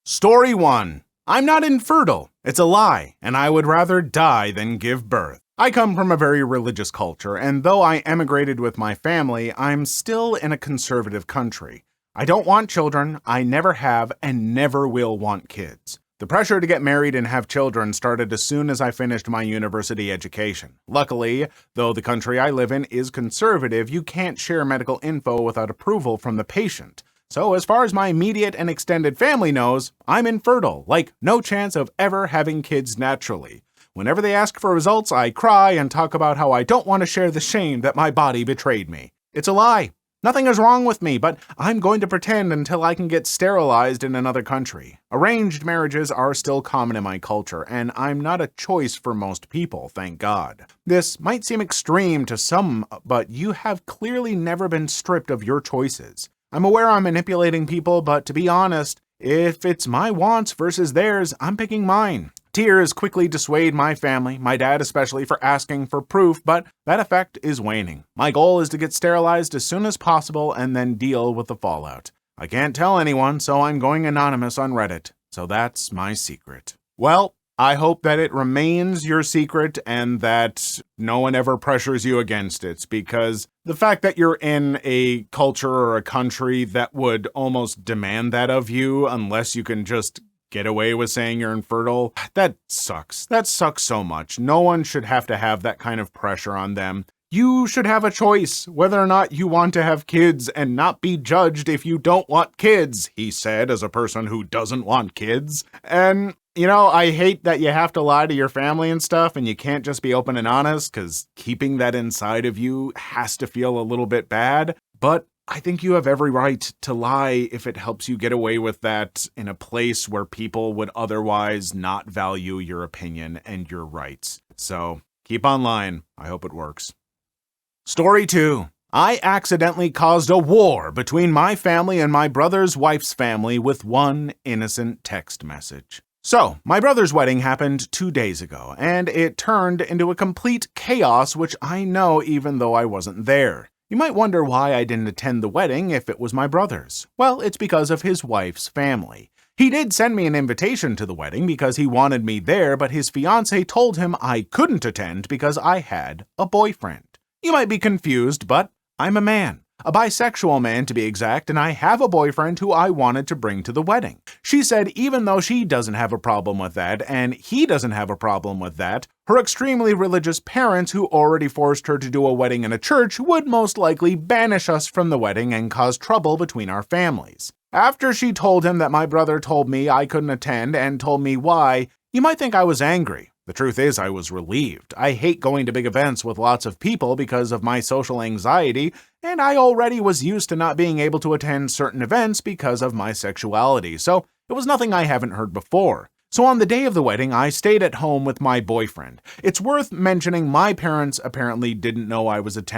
Story 1. I'm not infertile. It's a lie, and I would rather die than give birth. I come from a very religious culture, and though I emigrated with my family, I'm still in a conservative country. I don't want children, I never have, and never will want kids. The pressure to get married and have children started as soon as I finished my university education. Luckily, though the country I live in is conservative, you can't share medical info without approval from the patient. So as far as my immediate and extended family knows, I'm infertile, like no chance of ever having kids naturally. Whenever they ask for results, I cry and talk about how I don't want to share the shame that my body betrayed me. It's a lie. Nothing is wrong with me, but I'm going to pretend until I can get sterilized in another country. Arranged marriages are still common in my culture, and I'm not a choice for most people, thank God. This might seem extreme to some, but you have clearly never been stripped of your choices. I'm aware I'm manipulating people, but to be honest, if it's my wants versus theirs, I'm picking mine. Tears quickly dissuade my family, my dad especially, for asking for proof, but that effect is waning. My goal is to get sterilized as soon as possible and then deal with the fallout. I can't tell anyone, so I'm going anonymous on Reddit. So that's my secret. Well, I hope that it remains your secret and that no one ever pressures you against it, because the fact that you're in a culture or a country that would almost demand that of you unless you can just get away with saying you're infertile, that sucks. That sucks so much. No one should have to have that kind of pressure on them. You should have a choice whether or not you want to have kids and not be judged if you don't want kids, he said as a person who doesn't want kids. And you know, I hate that you have to lie to your family and stuff and you can't just be open and honest, because keeping that inside of you has to feel a little bit bad. But I think you have every right to lie if it helps you get away with that in a place where people would otherwise not value your opinion and your rights. So keep on lying. I hope it works. Story 2. I accidentally caused a war between my family and my brother's wife's family with one innocent text message. So, my brother's wedding happened 2 days ago, and it turned into a complete chaos, which I know even though I wasn't there. You might wonder why I didn't attend the wedding if it was my brother's. Well, it's because of his wife's family. He did send me an invitation to the wedding because he wanted me there, but his fiancée told him I couldn't attend because I had a boyfriend. You might be confused, but I'm a man. A bisexual man to be exact, and I have a boyfriend who I wanted to bring to the wedding. She said even though she doesn't have a problem with that, and he doesn't have a problem with that, her extremely religious parents who already forced her to do a wedding in a church would most likely banish us from the wedding and cause trouble between our families. After she told him that my brother told me I couldn't attend and told me why, you might think I was angry. The truth is, I was relieved. I hate going to big events with lots of people because of my social anxiety, and I already was used to not being able to attend certain events because of my sexuality, so it was nothing I haven't heard before. So on the day of the wedding, I stayed at home with my boyfriend. It's worth mentioning my parents apparently didn't know I wasn't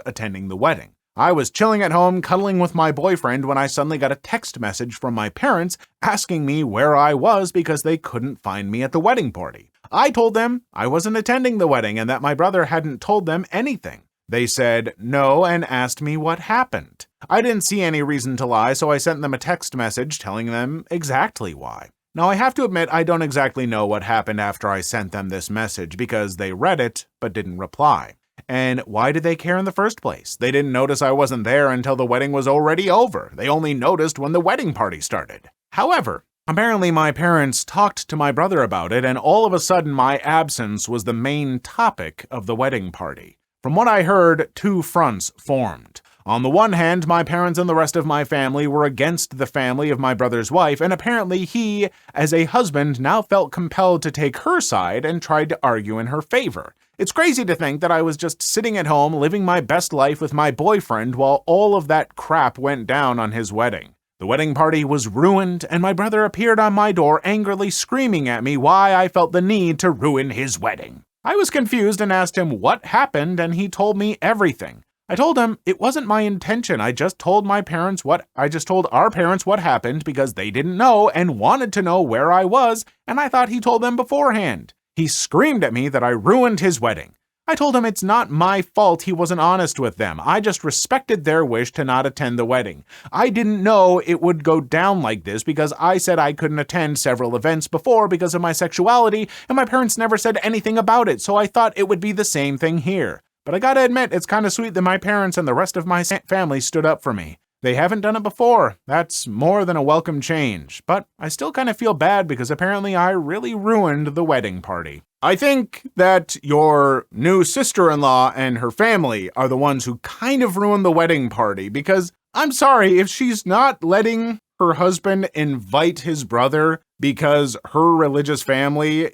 attending the wedding. I was chilling at home, cuddling with my boyfriend when I suddenly got a text message from my parents asking me where I was because they couldn't find me at the wedding party. I told them I wasn't attending the wedding and that my brother hadn't told them anything. They said no and asked me what happened. I didn't see any reason to lie, so I sent them a text message telling them exactly why. Now, I have to admit I don't exactly know what happened after I sent them this message because they read it but didn't reply. And why did they care in the first place? They didn't notice I wasn't there until the wedding was already over. They only noticed when the wedding party started. However, apparently my parents talked to my brother about it, and all of a sudden my absence was the main topic of the wedding party. From what I heard, two fronts formed. On the one hand, my parents and the rest of my family were against the family of my brother's wife, and apparently he, as a husband, now felt compelled to take her side and tried to argue in her favor. It's crazy to think that I was just sitting at home living my best life with my boyfriend while all of that crap went down on his wedding. The wedding party was ruined, and my brother appeared on my door angrily screaming at me why I felt the need to ruin his wedding. I was confused and asked him what happened, and he told me everything. I told him it wasn't my intention. I just told our parents what happened because they didn't know and wanted to know where I was, and I thought he told them beforehand. He screamed at me that I ruined his wedding. I told him it's not my fault he wasn't honest with them. I just respected their wish to not attend the wedding. I didn't know it would go down like this because I said I couldn't attend several events before because of my sexuality, and my parents never said anything about it, so I thought it would be the same thing here. But I gotta admit, it's kinda sweet that my parents and the rest of my family stood up for me. They haven't done it before. That's more than a welcome change. But I still kind of feel bad because apparently I really ruined the wedding party. I think that your new sister-in-law and her family are the ones who kind of ruined the wedding party because I'm sorry, if she's not letting her husband invite his brother because her religious family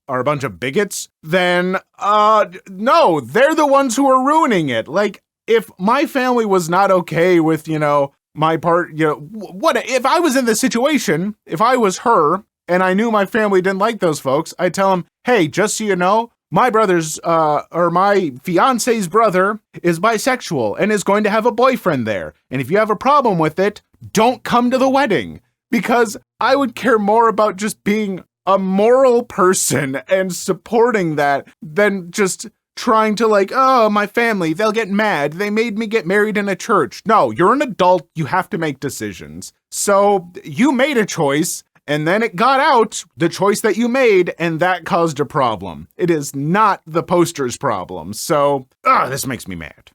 are a bunch of bigots, then no, they're the ones who are ruining it. Like, if my family was not okay with, my part, what if I was in this situation, if I was her and I knew my family didn't like those folks, I'd tell them, hey, just so you know, my brother's, or my fiance's brother is bisexual and is going to have a boyfriend there. And if you have a problem with it, don't come to the wedding, because I would care more about just being a moral person and supporting that than just trying to oh, my family, they'll get mad. They made me get married in a church. No, you're an adult. You have to make decisions. So you made a choice and then it got out, the choice that you made, and that caused a problem. It is not the poster's problem. So, this makes me mad.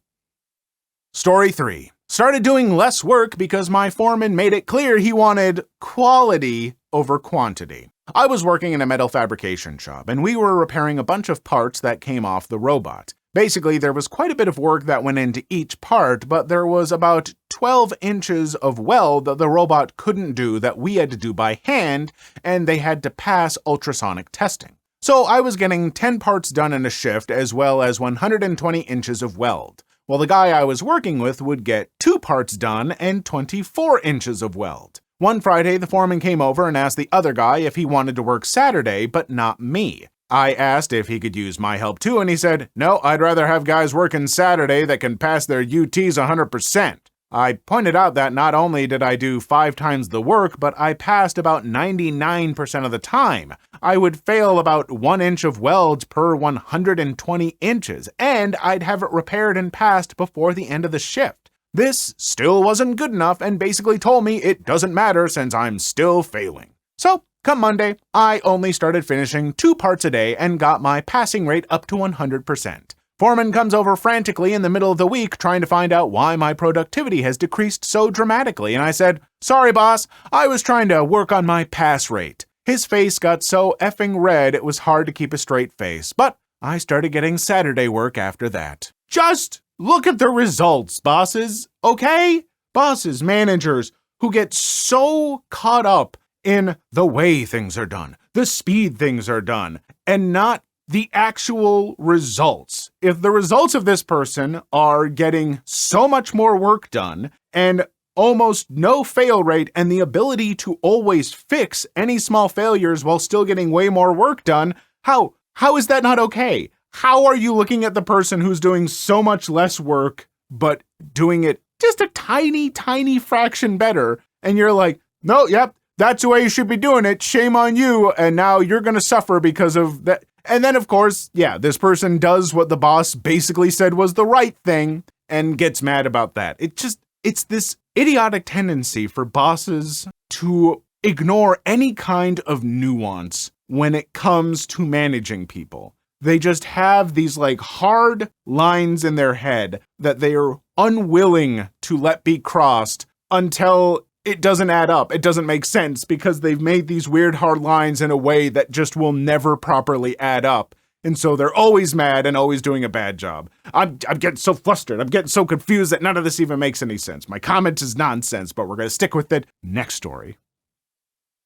Story 3. Started doing less work because my foreman made it clear he wanted quality over quantity. I was working in a metal fabrication shop, and we were repairing a bunch of parts that came off the robot. Basically, there was quite a bit of work that went into each part, but there was about 12 inches of weld that the robot couldn't do that we had to do by hand, and they had to pass ultrasonic testing. So I was getting 10 parts done in a shift as well as 120 inches of weld, while the guy I was working with would get 2 parts done and 24 inches of weld. One Friday, the foreman came over and asked the other guy if he wanted to work Saturday, but not me. I asked if he could use my help too, and he said, no, I'd rather have guys working Saturday that can pass their UTs 100%. I pointed out that not only did I do 5 times the work, but I passed about 99% of the time. I would fail about 1 inch of welds per 120 inches, and I'd have it repaired and passed before the end of the shift. This still wasn't good enough and basically told me it doesn't matter since I'm still failing. So, come Monday, I only started finishing 2 parts a day and got my passing rate up to 100%. Foreman comes over frantically in the middle of the week trying to find out why my productivity has decreased so dramatically, and I said, sorry boss, I was trying to work on my pass rate. His face got so effing red it was hard to keep a straight face, but I started getting Saturday work after that. Just look at the results, bosses, okay? Bosses, managers who get so caught up in the way things are done, the speed things are done, and not the actual results. If the results of this person are getting so much more work done and almost no fail rate and the ability to always fix any small failures while still getting way more work done, how is that not okay? How are you looking at the person who's doing so much less work, but doing it just a tiny, tiny fraction better? And you're like, no, yep, that's the way you should be doing it. Shame on you. And now you're going to suffer because of that. And then, of course, yeah, this person does what the boss basically said was the right thing and gets mad about that. It's this idiotic tendency for bosses to ignore any kind of nuance when it comes to managing people. They just have these hard lines in their head that they are unwilling to let be crossed until it doesn't add up. It doesn't make sense because they've made these weird hard lines in a way that just will never properly add up. And so they're always mad and always doing a bad job. I'm getting so flustered. I'm getting so confused that none of this even makes any sense. My comment is nonsense, but we're going to stick with it. Next story.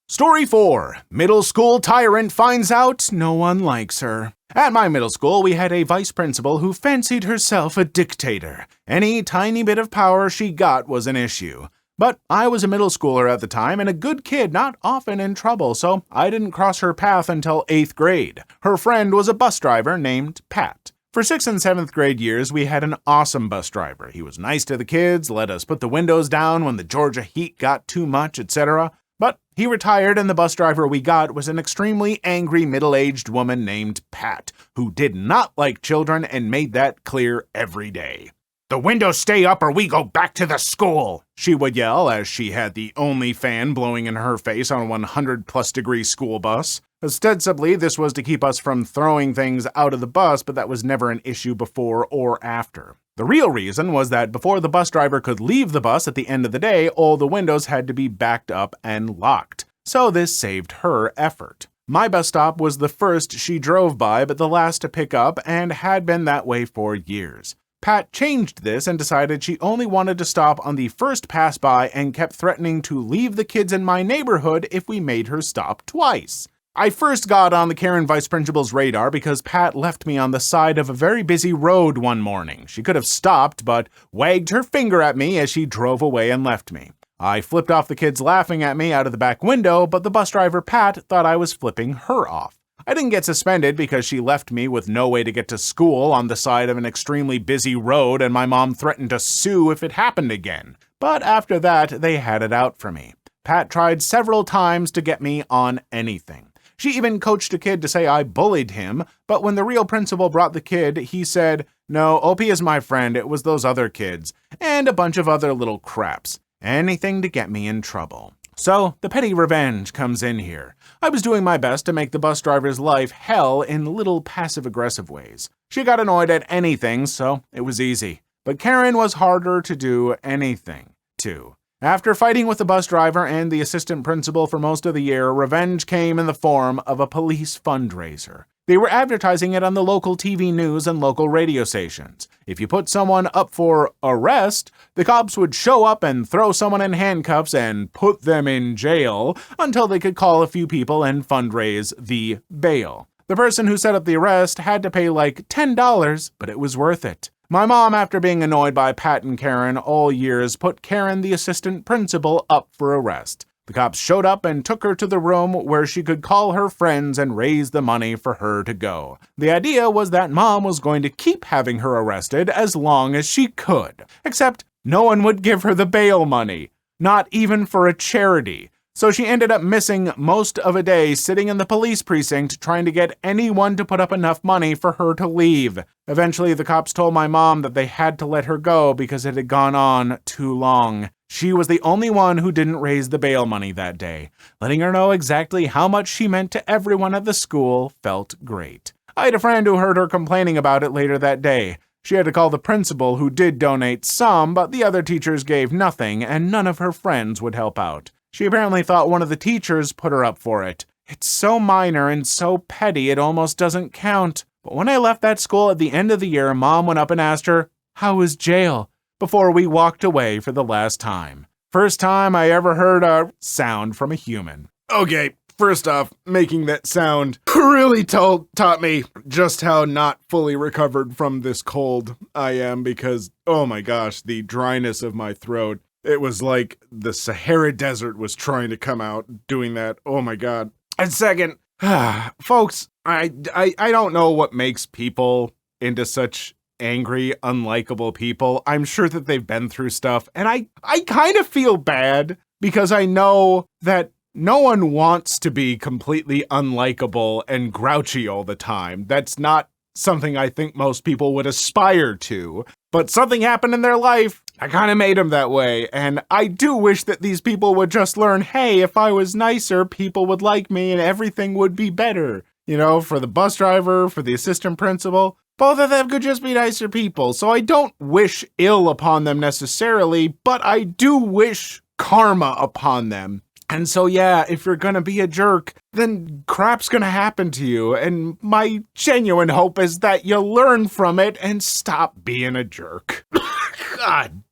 Story 4. Middle school tyrant finds out no one likes her. At my middle school, we had a vice principal who fancied herself a dictator. Any tiny bit of power she got was an issue. But I was a middle schooler at the time and a good kid, not often in trouble, so I didn't cross her path until 8th grade. Her friend was a bus driver named Pat. For 6th and 7th grade years, we had an awesome bus driver. He was nice to the kids, let us put the windows down when the Georgia heat got too much, etc. But he retired, and the bus driver we got was an extremely angry middle-aged woman named Pat, who did not like children and made that clear every day. "The windows stay up or we go back to the school," she would yell as she had the only fan blowing in her face on a 100-plus degree school bus. Ostensibly, this was to keep us from throwing things out of the bus, but that was never an issue before or after. The real reason was that before the bus driver could leave the bus at the end of the day, all the windows had to be backed up and locked. So this saved her effort. My bus stop was the first she drove by, but the last to pick up, and had been that way for years. Pat changed this and decided she only wanted to stop on the first pass by and kept threatening to leave the kids in my neighborhood if we made her stop twice. I first got on the Karen vice principal's radar because Pat left me on the side of a very busy road one morning. She could have stopped, but wagged her finger at me as she drove away and left me. I flipped off the kids laughing at me out of the back window, but the bus driver Pat thought I was flipping her off. I didn't get suspended because she left me with no way to get to school on the side of an extremely busy road, and my mom threatened to sue if it happened again. But after that, they had it out for me. Pat tried several times to get me on anything. She even coached a kid to say I bullied him, but when the real principal brought the kid, he said, "No, OP is my friend, it was those other kids," and a bunch of other little craps. Anything to get me in trouble. So, the petty revenge comes in here. I was doing my best to make the bus driver's life hell in little passive-aggressive ways. She got annoyed at anything, so it was easy. But Karen was harder to do anything to. After fighting with the bus driver and the assistant principal for most of the year, revenge came in the form of a police fundraiser. They were advertising it on the local TV news and local radio stations. If you put someone up for arrest, the cops would show up and throw someone in handcuffs and put them in jail until they could call a few people and fundraise the bail. The person who set up the arrest had to pay like $10, but it was worth it. My mom, after being annoyed by Pat and Karen all years, put Karen, the assistant principal, up for arrest. The cops showed up and took her to the room where she could call her friends and raise the money for her to go. The idea was that Mom was going to keep having her arrested as long as she could. Except no one would give her the bail money, not even for a charity. So she ended up missing most of a day sitting in the police precinct trying to get anyone to put up enough money for her to leave. Eventually, the cops told my mom that they had to let her go because it had gone on too long. She was the only one who didn't raise the bail money that day. Letting her know exactly how much she meant to everyone at the school felt great. I had a friend who heard her complaining about it later that day. She had to call the principal, who did donate some, but the other teachers gave nothing, and none of her friends would help out. She apparently thought one of the teachers put her up for it. It's so minor and so petty it almost doesn't count. But when I left that school at the end of the year, Mom went up and asked her, "How was jail?" before we walked away for the last time. First time I ever heard a sound from a human. Okay, first off, making that sound really taught me just how not fully recovered from this cold I am because, oh my gosh, the dryness of my throat. It was like the Sahara Desert was trying to come out doing that. Oh my God. And second, folks, I don't know what makes people into such angry, unlikable people. I'm sure that they've been through stuff, and I kind of feel bad because I know that no one wants to be completely unlikable and grouchy all the time. That's not something I think most people would aspire to, but something happened in their life that kind of made them that way, and I do wish that these people would just learn, hey, if I was nicer, people would like me and everything would be better. You know, for the bus driver, for the assistant principal, both of them could just be nicer people, so I don't wish ill upon them necessarily, but I do wish karma upon them. And so yeah, if you're gonna be a jerk, then crap's gonna happen to you, and my genuine hope is that you learn from it and stop being a jerk. God.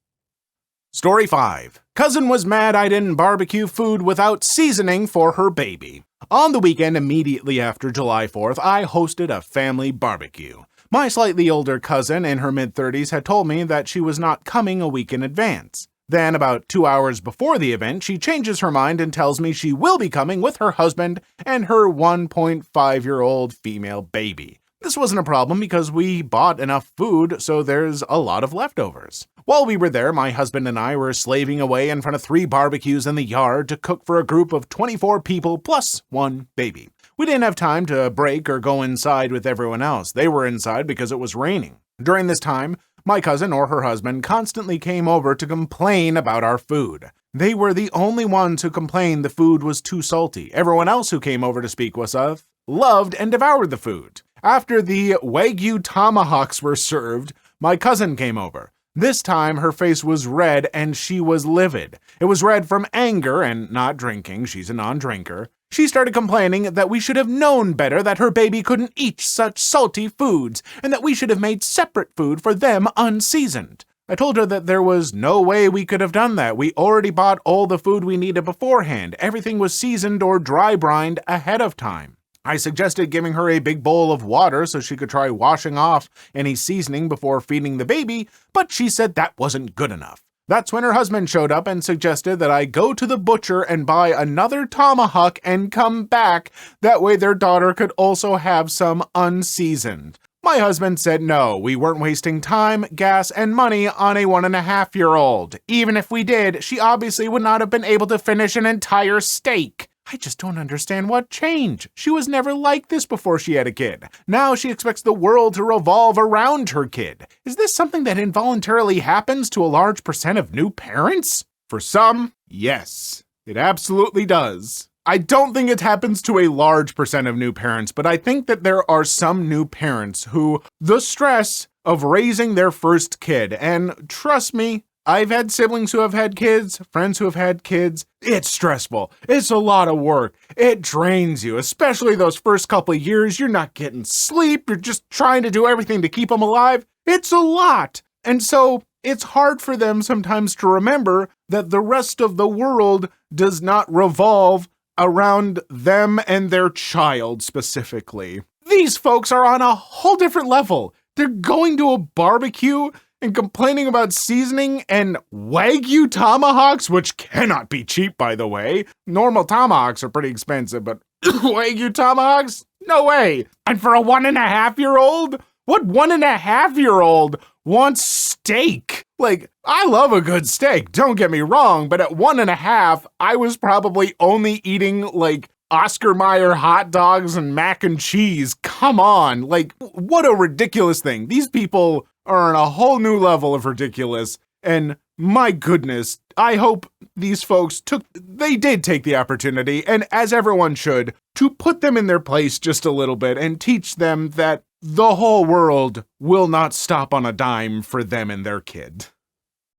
Story 5. Cousin was mad I didn't barbecue food without seasoning for her baby. On the weekend immediately after July 4th, I hosted a family barbecue. My slightly older cousin in her mid-30s had told me that she was not coming a week in advance. Then, about 2 hours before the event, she changes her mind and tells me she will be coming with her husband and her 1.5-year-old female baby. This wasn't a problem because we bought enough food, so there's a lot of leftovers. While we were there, my husband and I were slaving away in front of 3 barbecues in the yard to cook for a group of 24 people plus 1 baby. We didn't have time to break or go inside with everyone else. They were inside because it was raining. During this time, my cousin or her husband constantly came over to complain about our food. They were the only ones who complained the food was too salty. Everyone else who came over to speak with us loved and devoured the food. After the Wagyu tomahawks were served, my cousin came over. This time, her face was red and she was livid. It was red from anger and not drinking. She's a non-drinker. She started complaining that we should have known better that her baby couldn't eat such salty foods and that we should have made separate food for them unseasoned. I told her that there was no way we could have done that. We already bought all the food we needed beforehand. Everything was seasoned or dry brined ahead of time. I suggested giving her a big bowl of water so she could try washing off any seasoning before feeding the baby, but she said that wasn't good enough. That's when her husband showed up and suggested that I go to the butcher and buy another tomahawk and come back. That way their daughter could also have some unseasoned. My husband said no, we weren't wasting time, gas, and money on a 1.5-year-old. Even if we did, she obviously would not have been able to finish an entire steak. I just don't understand what changed. She was never like this before she had a kid. Now she expects the world to revolve around her kid. Is this something that involuntarily happens to a large percent of new parents? For some, yes, it absolutely does. I don't think it happens to a large percent of new parents, but I think that there are some new parents who the stress of raising their first kid, and trust me, I've had siblings who have had kids, friends who have had kids. It's stressful. It's a lot of work. It drains you, especially those first couple of years. You're not getting sleep. You're just trying to do everything to keep them alive. It's a lot. And so it's hard for them sometimes to remember that the rest of the world does not revolve around them and their child specifically. These folks are on a whole different level. They're going to a barbecue and complaining about seasoning and Wagyu tomahawks, which cannot be cheap, by the way. Normal tomahawks are pretty expensive, but Wagyu tomahawks? No way. And for a 1.5-year-old? What 1.5-year-old wants steak? Like, I love a good steak, don't get me wrong, but at 1.5, I was probably only eating, like, Oscar Mayer hot dogs and mac and cheese. Come on, like, what a ridiculous thing. These people are on a whole new level of ridiculous, and my goodness, I hope these folks did take the opportunity, and as everyone should, to put them in their place just a little bit and teach them that the whole world will not stop on a dime for them and their kid.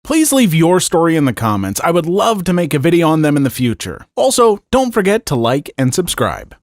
Please leave your story in the comments. I would love to make a video on them in the future. Also, don't forget to like and subscribe.